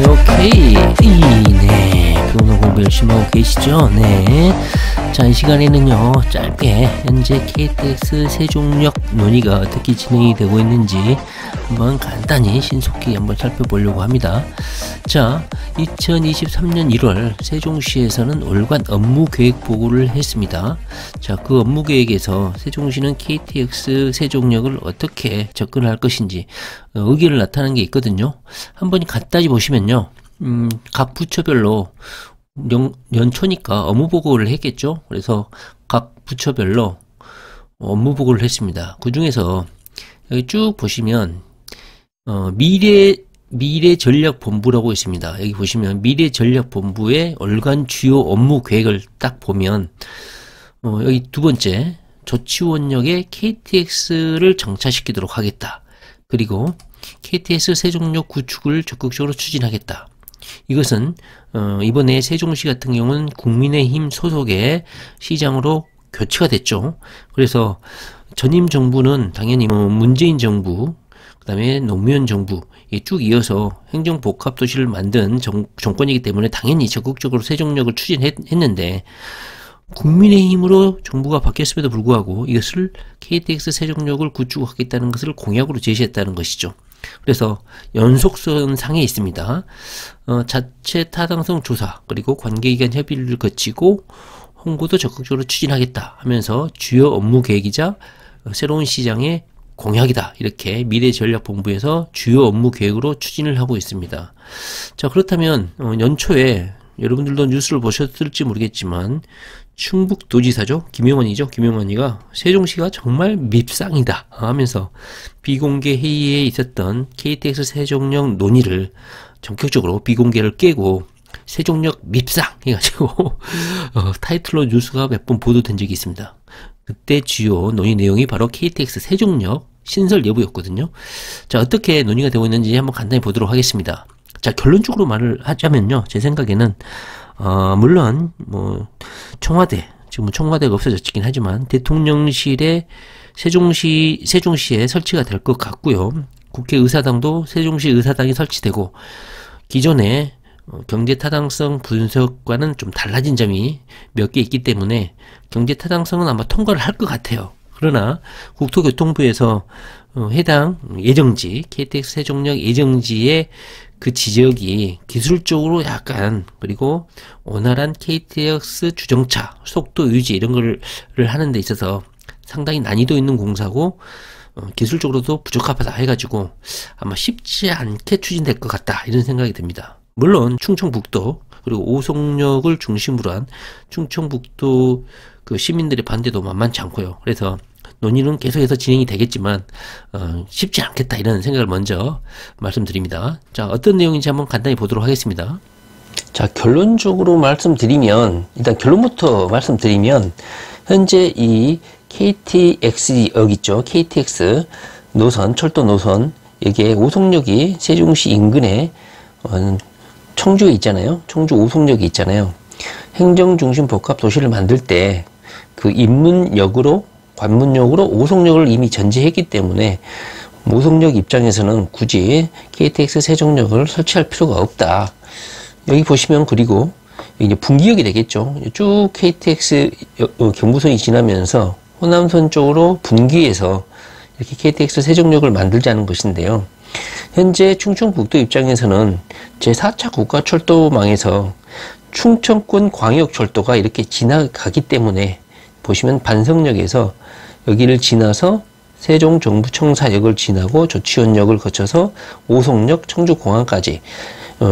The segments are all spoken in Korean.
오케이. 네. 피오노 공부 열심히 하고 계시죠? 네. 자, 이 시간에는요, 짧게 현재 KTX 세종역 논의가 어떻게 진행이 되고 있는지 한번 간단히 신속히 한번 살펴보려고 합니다. 자, 2023년 1월 세종시에서는 월간 업무계획 보고를 했습니다. 자, 그 업무계획에서 세종시는 KTX 세종역을 어떻게 접근할 것인지 의견을 나타낸 게 있거든요. 한번 간단히 보시면요, 각 부처별로 연초니까 업무보고를 했겠죠. 그래서 각 부처별로 업무보고를 했습니다. 그 중에서 여기 쭉 보시면 미래전략본부라고 있습니다. 여기 보시면 미래전략본부의 월간 주요 업무계획을 딱 보면 여기 두 번째, 조치원역에 KTX를 정차시키도록 하겠다. 그리고 KTX 세종역 구축을 적극적으로 추진하겠다. 이것은 이번에 세종시 같은 경우는 국민의힘 소속의 시장으로 교체가 됐죠. 그래서 전임 정부는 당연히 문재인 정부, 그 다음에 노무현 정부 쭉 이어서 행정복합도시를 만든 정권이기 때문에 당연히 적극적으로 세종역을 추진했는데, 국민의힘으로 정부가 바뀌었음에도 불구하고 이것을 KTX 세종역을 구축하겠다는 것을 공약으로 제시했다는 것이죠. 그래서 연속선 상에 있습니다. 자체 타당성 조사 그리고 관계기관 협의를 거치고 홍보도 적극적으로 추진하겠다 하면서 주요 업무 계획이자 새로운 시장의 공약이다, 이렇게 미래전략본부에서 주요 업무 계획으로 추진을 하고 있습니다. 자, 그렇다면 연초에 여러분들도 뉴스를 보셨을지 모르겠지만 충북도지사죠, 김용원이죠. 김용원이가 세종시가 정말 밉상이다 하면서 비공개 회의에 있었던 KTX 세종역 논의를 전격적으로 비공개를 깨고 세종역 밉상 해가지고 타이틀로 뉴스가 몇 번 보도된 적이 있습니다. 그때 주요 논의 내용이 바로 KTX 세종역 신설 여부였거든요. 자, 어떻게 논의가 되고 있는지 한번 간단히 보도록 하겠습니다. 자, 결론적으로 말을 하자면요, 제 생각에는 물론 청와대, 지금 청와대가 없어졌긴 하지만 대통령실에 세종시에 설치가 될 것 같고요. 국회의사당도 세종시 의사당이 설치되고, 기존의 경제 타당성 분석과는 좀 달라진 점이 몇 개 있기 때문에 경제 타당성은 아마 통과를 할 것 같아요. 그러나 국토교통부에서 해당 예정지, KTX 세종역 예정지의 그 지역이 기술적으로 약간, 그리고 원활한 KTX 주정차, 속도 유지 이런 거를 하는 데 있어서 상당히 난이도 있는 공사고 기술적으로도 부적합하다 해가지고 아마 쉽지 않게 추진될 것 같다, 이런 생각이 듭니다. 물론 충청북도 그리고 오송역을 중심으로 한 충청북도 그 시민들의 반대도 만만치 않고요. 그래서 논의는 계속해서 진행이 되겠지만 쉽지 않겠다, 이런 생각을 먼저 말씀드립니다. 자, 어떤 내용인지 한번 간단히 보도록 하겠습니다. 자, 결론적으로 말씀드리면, 일단 결론부터 말씀드리면, 현재 이 KTX역 있죠. KTX 노선, 철도 노선, 여기에 오송역이 세종시 인근에 청주에 있잖아요. 청주 오송역이 있잖아요. 행정중심 복합도시를 만들 때 그 입문역으로, 관문역으로 오송역을 이미 전제했기 때문에 오송역 입장에서는 굳이 KTX 세종역을 설치할 필요가 없다. 여기 보시면, 그리고 이제 분기역이 되겠죠. 쭉 KTX 경부선이 지나면서 호남선 쪽으로 분기해서 이렇게 KTX 세종역을 만들자는 것인데요. 현재 충청북도 입장에서는 제4차 국가철도망에서 충청권 광역철도가 이렇게 지나가기 때문에, 보시면 반석역에서 여기를 지나서 세종정부청사역을 지나고 조치원역을 거쳐서 오송역, 청주공항까지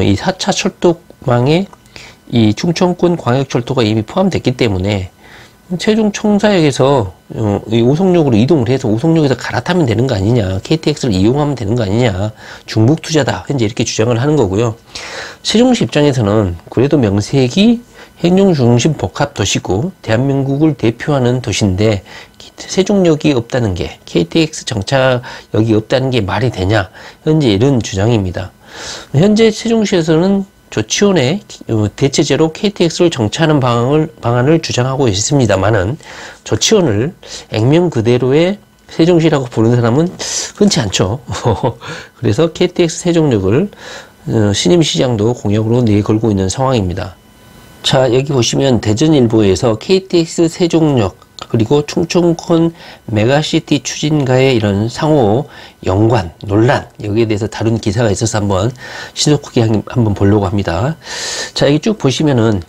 이 4차 철도망에 이 충청권 광역철도가 이미 포함됐기 때문에 세종청사역에서 이 오송역으로 이동을 해서 오송역에서 갈아타면 되는 거 아니냐, KTX를 이용하면 되는 거 아니냐, 중복 투자다, 현재 이렇게 주장을 하는 거고요. 세종시 입장에서는 그래도 명색이 행정중심 복합도시고 대한민국을 대표하는 도시인데 세종역이 없다는 게, KTX 정차역이 없다는 게 말이 되냐, 현재 이런 주장입니다. 현재 세종시에서는 조치원에 대체제로 KTX를 정차하는 방안을 주장하고 있습니다만은, 조치원을 액면 그대로의 세종시라고 부르는 사람은 흔치 않죠. 그래서 KTX 세종역을 신임시장도 공약으로 내걸고 있는 상황입니다. 자, 여기 보시면 대전일보에서 KTX 세종역 그리고 충청권 메가시티 추진과의 이런 상호 연관, 논란, 여기에 대해서 다룬 기사가 있어서 한번 신속하게 한번 보려고 합니다. 자, 여기 쭉 보시면은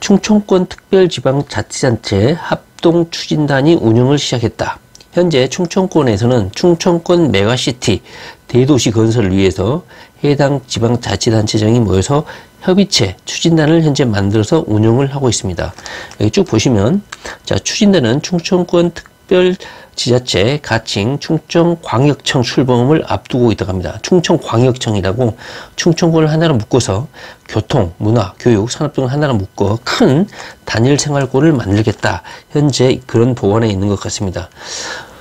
충청권 특별지방자치단체 합동추진단이 운영을 시작했다. 현재 충청권에서는 충청권 메가시티 대도시 건설을 위해서 해당 지방자치단체장이 모여서 협의체, 추진단을 현재 만들어서 운영을 하고 있습니다. 여기 쭉 보시면, 자, 추진단은 충청권 특별지자체 가칭 충청광역청 출범을 앞두고 있다고 합니다. 충청광역청이라고 충청권을 하나로 묶어서 교통, 문화, 교육, 산업 등을 하나로 묶어 큰 단일 생활권을 만들겠다. 현재 그런 보관에 있는 것 같습니다.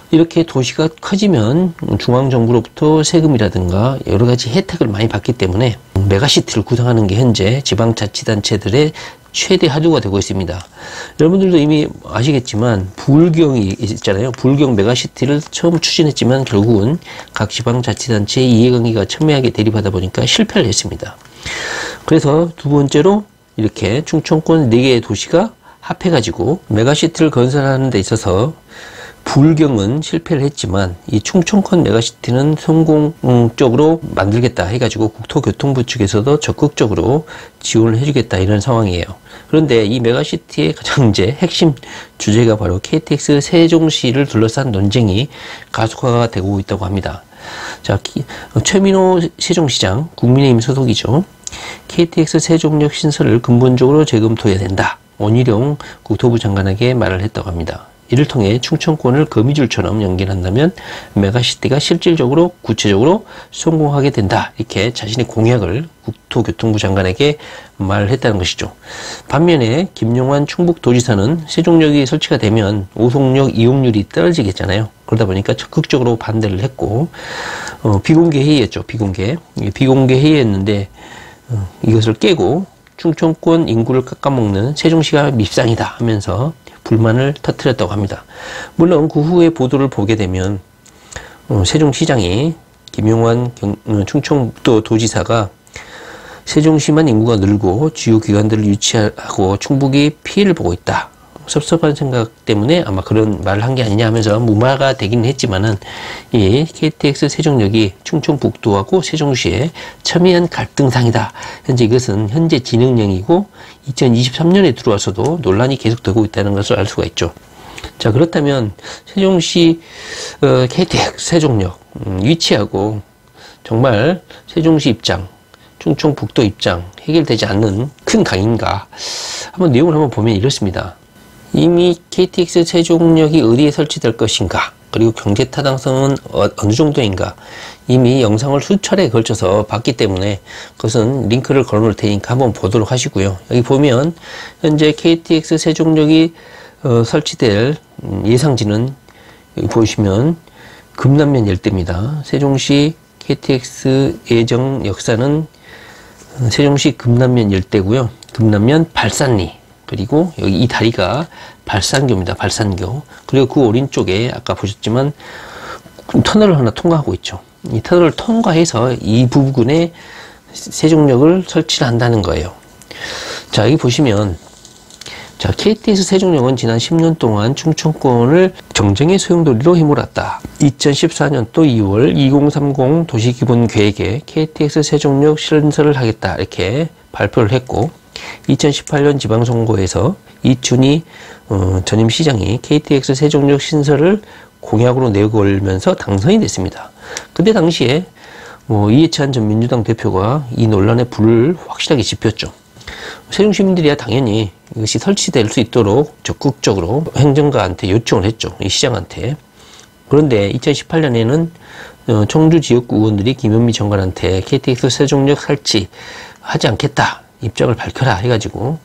이렇게 도시가 커지면 중앙정부로부터 세금이라든가 여러 가지 혜택을 많이 받기 때문에 메가시티를 구성하는 게 현재 지방자치단체들의 최대 화두가 되고 있습니다. 여러분들도 이미 아시겠지만 부울경이 있잖아요. 부울경 메가시티를 처음 추진했지만 결국은 각 지방자치단체의 이해관계가 첨예하게 대립하다 보니까 실패를 했습니다. 그래서 두 번째로 이렇게 충청권 4개의 도시가 합해가지고 메가시티를 건설하는 데 있어서 부울경은 실패를 했지만 이 충청권 메가시티는 성공적으로 만들겠다 해가지고 국토교통부 측에서도 적극적으로 지원을 해주겠다 이런 상황이에요. 그런데 이 메가시티의 가장 이제 핵심 주제가 바로 KTX 세종시를 둘러싼 논쟁이 가속화가 되고 있다고 합니다. 자, 최민호 세종시장 국민의힘 소속이죠. KTX 세종역 신설을 근본적으로 재검토해야 된다. 원희룡 국토부 장관에게 말을 했다고 합니다. 이를 통해 충청권을 거미줄처럼 연결한다면 메가시티가 실질적으로 구체적으로 성공하게 된다. 이렇게 자신의 공약을 국토교통부 장관에게 말을 했다는 것이죠. 반면에 김용환 충북도지사는 세종역이 설치가 되면 오송역 이용률이 떨어지겠잖아요. 그러다 보니까 적극적으로 반대를 했고 비공개 회의였죠. 비공개 회의였는데 이것을 깨고 충청권 인구를 깎아먹는 세종시가 밉상이다 하면서 불만을 터뜨렸다고 합니다. 물론 그 후에 보도를 보게 되면 세종시장이 김용환 충청도 도지사가 세종시만 인구가 늘고 주요 기관들을 유치하고 충북이 피해를 보고 있다. 섭섭한 생각 때문에 아마 그런 말을 한 게 아니냐 하면서 무마가 되긴 했지만은 이 KTX 세종역이 충청북도하고 세종시의 첨예한 갈등상이다. 현재 이것은 현재 진행형이고 2023년에 들어와서도 논란이 계속되고 있다는 것을 알 수가 있죠. 자, 그렇다면 세종시 KTX 세종역 위치하고 정말 세종시 입장, 충청북도 입장 해결되지 않는 큰 강인가? 한번 내용을 한번 보면 이렇습니다. 이미 KTX 세종역이 어디에 설치될 것인가, 그리고 경제 타당성은 어느 정도인가 이미 영상을 수차례에 걸쳐서 봤기 때문에 그것은 링크를 걸어놓을 테니까 한번 보도록 하시고요. 여기 보면 현재 KTX 세종역이 설치될 예상지는 여기 보시면 금남면 일대입니다. 세종시 KTX 예정 역사는 세종시 금남면 일대고요. 금남면 발산리, 그리고 여기 이 다리가 발산교입니다. 발산교. 그리고 그 오른쪽에 아까 보셨지만 터널을 하나 통과하고 있죠. 이 터널을 통과해서 이 부분에 세종역을 설치를 한다는 거예요. 자, 여기 보시면 자, KTX 세종역은 지난 10년 동안 충청권을 정쟁의 소용돌이로 휘몰았다. 2014년도 2월 2030 도시기본계획에 KTX 세종역 신설을 하겠다 이렇게 발표를 했고 2018년 지방선거에서 이춘희 전임 시장이 KTX 세종역 신설을 공약으로 내걸면서 당선이 됐습니다. 근데 당시에 이해찬 전 민주당 대표가 이 논란에 불을 확실하게 지폈죠. 세종 시민들이야 당연히 이것이 설치될 수 있도록 적극적으로 행정가한테 요청을 했죠. 이 시장한테. 그런데 2018년에는 청주 지역구 의원들이 김현미 장관한테 KTX 세종역 설치하지 않겠다. 입장을 밝혀라 해가지고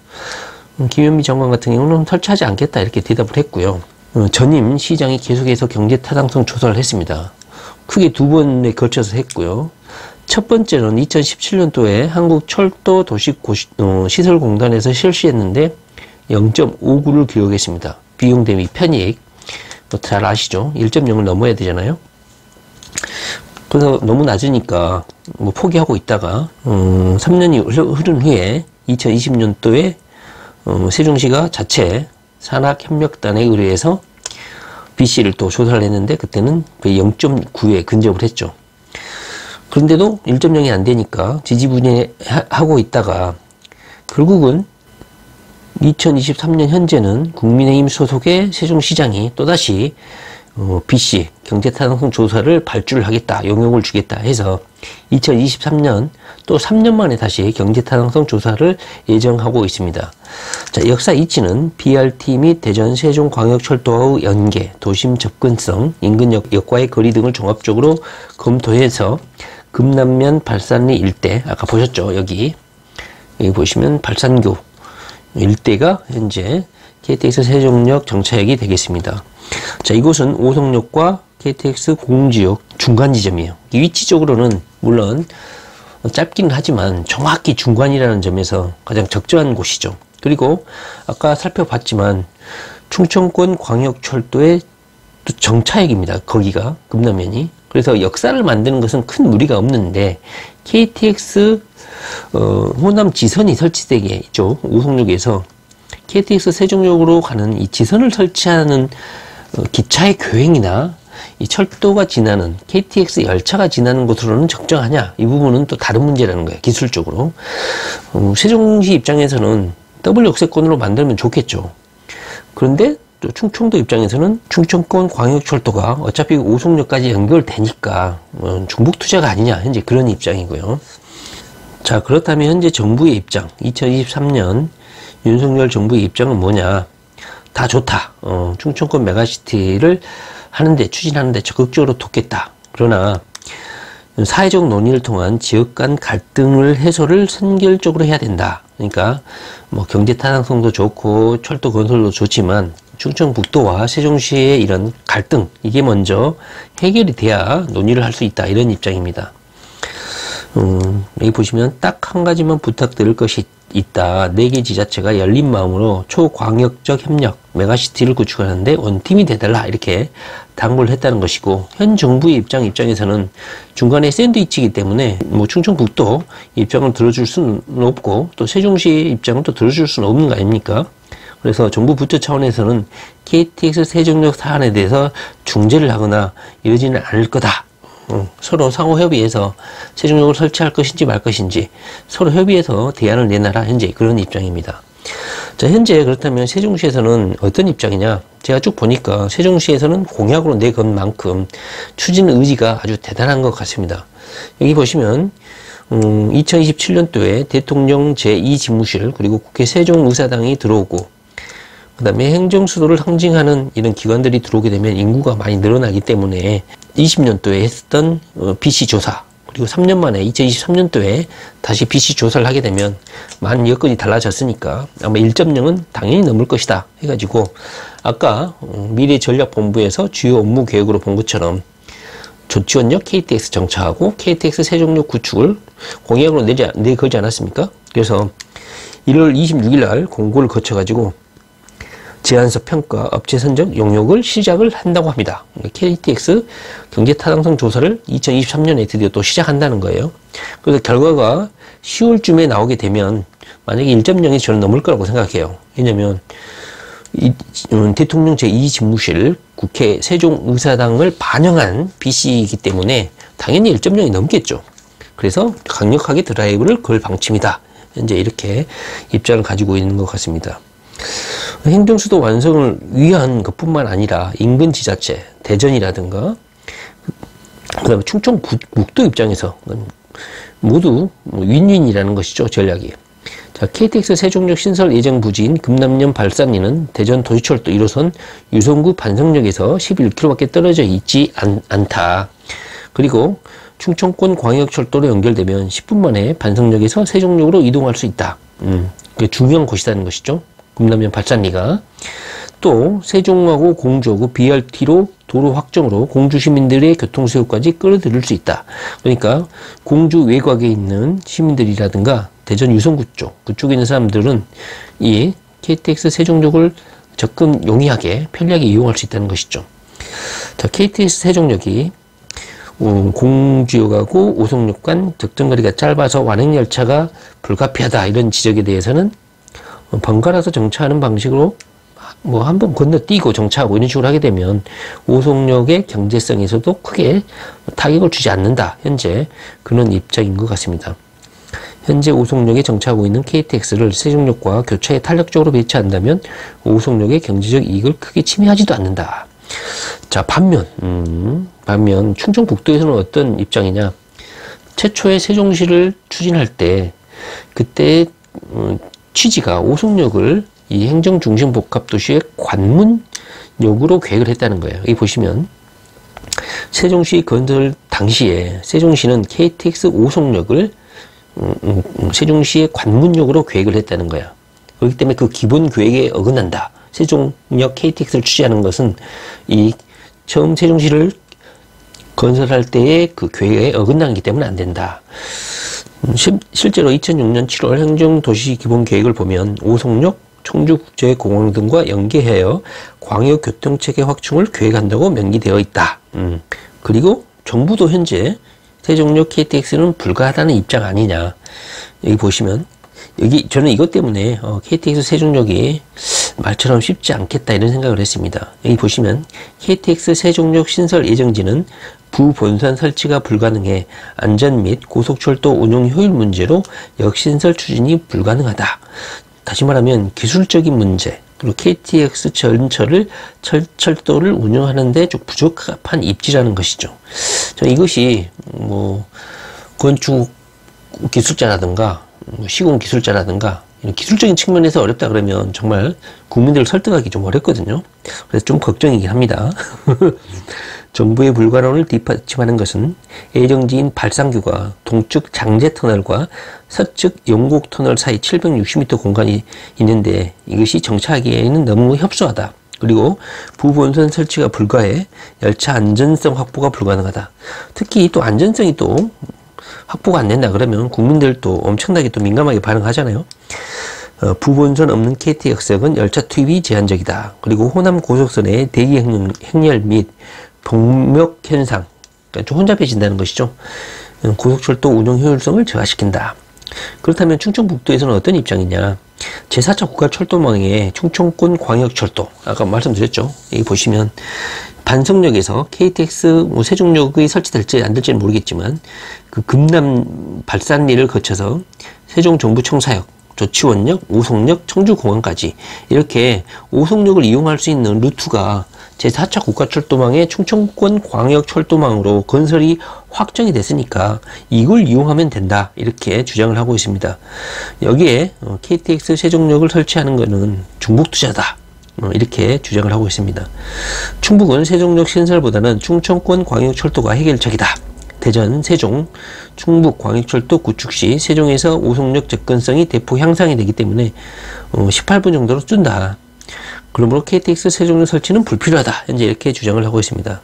김현미 장관 같은 경우는 설치하지 않겠다 이렇게 대답을 했고요. 전임 시장이 계속해서 경제 타당성 조사를 했습니다. 크게 2번에 걸쳐서 했고요. 첫 번째는 2017년도에 한국철도도시시설공단에서 실시했는데 0.59를 기록했습니다. 비용 대비 편익. 잘 아시죠? 1.0을 넘어야 되잖아요. 그래서 너무 낮으니까 뭐 포기하고 있다가 3년이 흐른 후에 2020년도에 세종시가 자체 산학협력단에 의뢰해서 BC를 또 조사를 했는데 그때는 0.9에 근접을 했죠. 그런데도 1.0이 안 되니까 지지부진하고 있다가 결국은 2023년 현재는 국민의힘 소속의 세종시장이 또다시 BC 경제타당성 조사를 발주를 하겠다, 용역을 주겠다 해서 2023년 또 3년 만에 다시 경제타당성 조사를 예정하고 있습니다. 자, 역사 이치는 BRT 및 대전 세종광역철도와의 연계, 도심 접근성, 인근 역과의 거리 등을 종합적으로 검토해서 금남면 발산리 일대, 아까 보셨죠? 여기 보시면 발산교 일대가 현재 KTX 세종역 정차역이 되겠습니다. 자, 이곳은 오송역과 KTX 공주역 중간 지점이에요. 위치적으로는 물론 짧기는 하지만 정확히 중간이라는 점에서 가장 적절한 곳이죠. 그리고 아까 살펴봤지만 충청권 광역철도의 또 정차역입니다. 거기가 금남면이. 그래서 역사를 만드는 것은 큰 무리가 없는데 KTX 호남 지선이 설치되게 있죠. 오송역에서 KTX 세종역으로 가는 이 지선을 설치하는 기차의 교행이나 이 철도가 지나는 KTX 열차가 지나는 곳으로는 적정하냐, 이 부분은 또 다른 문제라는 거예요. 기술적으로 세종시 입장에서는 더블 역세권으로 만들면 좋겠죠. 그런데 또 충청도 입장에서는 충청권 광역철도가 어차피 오송역까지 연결되니까 중복 투자가 아니냐, 현재 그런 입장이고요. 자, 그렇다면 현재 정부의 입장, 2023년 윤석열 정부의 입장은 뭐냐? 다 좋다. 충청권 메가시티를 추진하는데 적극적으로 돕겠다. 그러나 사회적 논의를 통한 지역 간 갈등을 해소를 선결적으로 해야 된다. 그러니까 뭐 경제 타당성도 좋고 철도 건설도 좋지만 충청북도와 세종시의 이런 갈등, 이게 먼저 해결이 돼야 논의를 할 수 있다, 이런 입장입니다. 여기 보시면 딱 한 가지만 부탁드릴 것이 있다. 4개 지자체가 열린 마음으로 초광역적 협력 메가시티를 구축하는데 원팀이 돼달라, 이렇게 당부를 했다는 것이고, 현 정부의 입장에서는 중간에 샌드위치이기 때문에 뭐 충청북도 입장을 들어줄 수는 없고 또 세종시의 입장을 또 들어줄 수는 없는 거 아닙니까? 그래서 정부 부처 차원에서는 KTX 세종역 사안에 대해서 중재를 하거나 이러지는 않을 거다. 서로 상호 협의해서 세종역을 설치할 것인지 말 것인지 서로 협의해서 대안을 내놔라, 현재 그런 입장입니다. 자, 현재 그렇다면 세종시에서는 어떤 입장이냐? 제가 쭉 보니까 세종시에서는 공약으로 내건 만큼 추진 의지가 아주 대단한 것 같습니다. 여기 보시면 2027년도에 대통령 제2집무실 그리고 국회 세종의사당이 들어오고, 그 다음에 행정수도를 상징하는 이런 기관들이 들어오게 되면 인구가 많이 늘어나기 때문에 20년도에 했던 BC 조사, 그리고 3년 만에 2023년도에 다시 BC 조사를 하게 되면 많은 여건이 달라졌으니까 아마 1.0은 당연히 넘을 것이다 해가지고, 아까 미래전략본부에서 주요 업무 계획으로 본 것처럼 조치원역 KTX 정차하고 KTX 세종역 구축을 공약으로 내걸지 않았습니까? 그래서 1월 26일 날 공고를 거쳐가지고 제안서 평가, 업체 선정, 용역을 시작을 한다고 합니다. KTX 경제타당성 조사를 2023년에 드디어 또 시작한다는 거예요. 그래서 결과가 10월쯤에 나오게 되면 만약에 1.0이 저는 넘을 거라고 생각해요. 왜냐면 대통령 제2집무실, 국회 세종의사당을 반영한 BC이기 때문에 당연히 1.0이 넘겠죠. 그래서 강력하게 드라이브를 걸 방침이다. 현재 이렇게 입장을 가지고 있는 것 같습니다. 행정수도 완성을 위한 것뿐만 아니라 인근 지자체, 대전이라든가 그 다음에 충청북도 입장에서 모두 윈윈이라는 것이죠, 전략이. 자, KTX 세종역 신설 예정 부지인 금남면 발산리는 대전 도시철도 1호선 유성구 반성역에서 11km밖에 떨어져 있지 않다. 그리고 충청권 광역철도로 연결되면 10분 만에 반성역에서 세종역으로 이동할 수 있다. 그게 중요한 곳이라는 것이죠. 금남면 발산리가. 또 세종하고 공주하고 BRT로 도로 확정으로 공주 시민들의 교통수요까지 끌어들일 수 있다. 그러니까 공주 외곽에 있는 시민들이라든가 대전 유성구 쪽, 그쪽에 있는 사람들은 이 KTX 세종역을 접근 용이하게 편리하게 이용할 수 있다는 것이죠. 자, KTX 세종역이 공주역하고 오송역 간 적정거리가 짧아서 완행열차가 불가피하다 이런 지적에 대해서는 번갈아서 정차하는 방식으로 뭐 한번 건너뛰고 정차하고 이런 식으로 하게 되면 오송역의 경제성에서도 크게 타격을 주지 않는다. 현재 그런 입장인 것 같습니다. 현재 오송역에 정차하고 있는 KTX를 세종역과 교차에 탄력적으로 배치한다면 오송역의 경제적 이익을 크게 침해하지도 않는다. 자, 반면 충청북도에서는 어떤 입장이냐. 최초의 세종시를 추진할 때 그때 취지가 오송역을 이 행정중심복합도시의 관문역으로 계획을 했다는 거예요. 여기 보시면 세종시 건설 당시에 세종시는 KTX 오송역을 세종시의 관문역으로 계획을 했다는 거야. 그렇기 때문에 그 기본 계획에 어긋난다. 세종역 KTX를 취재하는 것은 이 처음 세종시를 건설할 때의 그 계획에 어긋나기 때문에 안 된다. 실제로 2006년 7월 행정도시기본계획을 보면 오송역, 청주국제공항 등과 연계하여 광역교통체계 확충을 계획한다고 명기되어 있다. 그리고 정부도 현재 세종역 KTX는 불가하다는 입장 아니냐. 여기 보시면 저는 이것 때문에 KTX 세종역이 말처럼 쉽지 않겠다 이런 생각을 했습니다. 여기 보시면 KTX 세종역 신설 예정지는 부본선 설치가 불가능해 안전 및 고속철도 운용 효율 문제로 역신설 추진이 불가능하다. 다시 말하면 기술적인 문제, 그리고 KTX 전철을 철도를 운영하는 데 좀 부적합한 입지라는 것이죠. 저는 이것이 뭐 건축 기술자라든가 시공 기술자라든가 이런 기술적인 측면에서 어렵다 그러면 정말 국민들을 설득하기 좀 어렵거든요. 그래서 좀 걱정이긴 합니다. 정부의 불가론을 뒷받침하는 것은 예정지인 발상규가 동측 장제터널과 서측 영곡터널 사이 760m 공간이 있는데 이것이 정차하기에는 너무 협소하다. 그리고 부본선 설치가 불가해 열차 안전성 확보가 불가능하다. 특히 또 안전성이 또 확보가 안 된다 그러면 국민들도 엄청나게 또 민감하게 반응하잖아요. 부본선 없는 KTX역은 열차 투입이 제한적이다. 그리고 호남 고속선의 대기 행렬 및 동력 현상, 그러니까 좀 혼잡해진다는 것이죠. 고속철도 운영 효율성을 저하시킨다. 그렇다면 충청북도에서는 어떤 입장이냐. 제4차 국가철도망에 충청권 광역철도, 아까 말씀드렸죠. 여기 보시면 반석역에서 KTX 세종역이 설치될지 안 될지는 모르겠지만 그 금남 발산리를 거쳐서 세종정부청사역, 조치원역, 오송역, 청주공항까지 이렇게 오송역을 이용할 수 있는 루트가 제4차 국가철도망의 충청권 광역철도망으로 건설이 확정이 됐으니까 이걸 이용하면 된다 이렇게 주장을 하고 있습니다. 여기에 KTX 세종역을 설치하는 것은 중국투자다 이렇게 주장을 하고 있습니다. 충북은 세종역 신설보다는 충청권 광역철도가 해결책이다. 대전, 세종, 충북 광역철도 구축 시 세종에서 오송역 접근성이 대폭 향상이 되기 때문에 18분 정도로 준다. 그러므로 KTX 세종역 설치는 불필요하다. 현재 이렇게 주장을 하고 있습니다.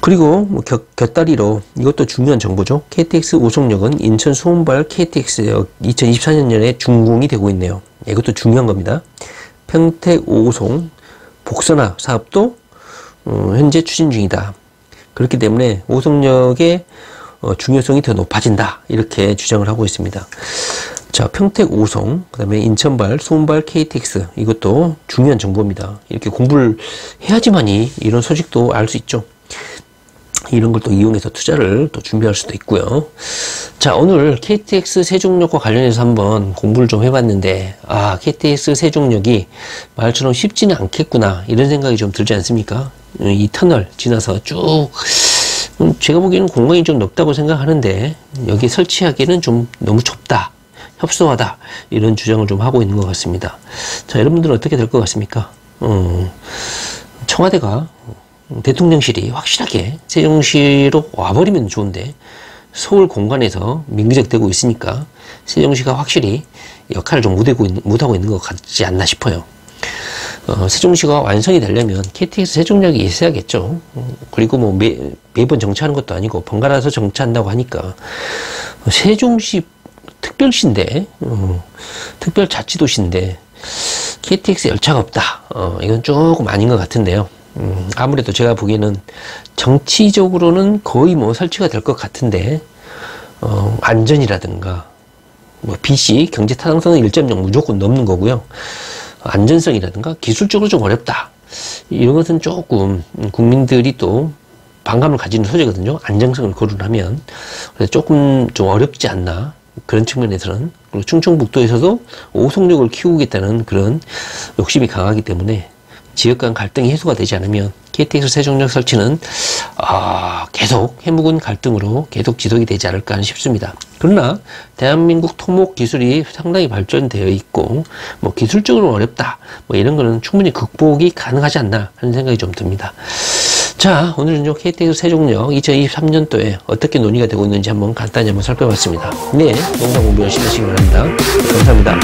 그리고 곁다리로 이것도 중요한 정보죠. KTX 오송역은 인천 수원발 KTX역 2024년에 준공이 되고 있네요. 이것도 중요한 겁니다. 평택 오송 복선화 사업도 현재 추진 중이다. 그렇기 때문에 오송역의 중요성이 더 높아진다. 이렇게 주장을 하고 있습니다. 자, 평택 오송, 그 다음에 인천발, 수원발 KTX 이것도 중요한 정보입니다. 이렇게 공부를 해야지만이 이런 소식도 알 수 있죠. 이런 걸 또 이용해서 투자를 또 준비할 수도 있고요. 자, 오늘 KTX 세종역과 관련해서 한번 공부를 좀 해봤는데 KTX 세종역이 말처럼 쉽지는 않겠구나 이런 생각이 좀 들지 않습니까? 이 터널 지나서 쭉 제가 보기에는 공간이 좀 넓다고 생각하는데 여기 설치하기에는 좀 너무 좁다, 협소하다 이런 주장을 좀 하고 있는 것 같습니다. 자, 여러분들은 어떻게 될 것 같습니까? 청와대가 대통령실이 확실하게 세종시로 와버리면 좋은데 서울 공간에서 민기적되고 있으니까 세종시가 확실히 역할을 좀 못하고 있는 것 같지 않나 싶어요. 세종시가 완성이 되려면 KTX 세종역이 있어야겠죠. 그리고 뭐 매번 정차하는 것도 아니고 번갈아서 정차한다고 하니까 세종시 특별시인데 특별자치도시인데 KTX 열차가 없다. 이건 조금 아닌 것 같은데요. 아무래도 제가 보기에는 정치적으로는 거의 뭐 설치가 될 것 같은데, 안전이라든가, 뭐 BC 경제 타당성은 1.0 무조건 넘는 거고요. 안전성이라든가 기술적으로 좀 어렵다. 이런 것은 조금 국민들이 또 반감을 가지는 소재거든요. 안정성을 거론하면. 그래서 조금 좀 어렵지 않나. 그런 측면에서는. 그리고 충청북도에서도 오송력을 키우겠다는 그런 욕심이 강하기 때문에 지역 간 갈등이 해소가 되지 않으면 KTX 세종역 설치는 계속 해묵은 갈등으로 계속 지속이 되지 않을까 싶습니다. 그러나 대한민국 토목 기술이 상당히 발전되어 있고 뭐 기술적으로 어렵다 뭐 이런 거는 충분히 극복이 가능하지 않나 하는 생각이 좀 듭니다. 자, 오늘은요 KTX 세종역 2023년도에 어떻게 논의가 되고 있는지 한번 간단히 한번 살펴봤습니다. 네, 영상 공부 열심히 하시기 바랍니다. 감사합니다.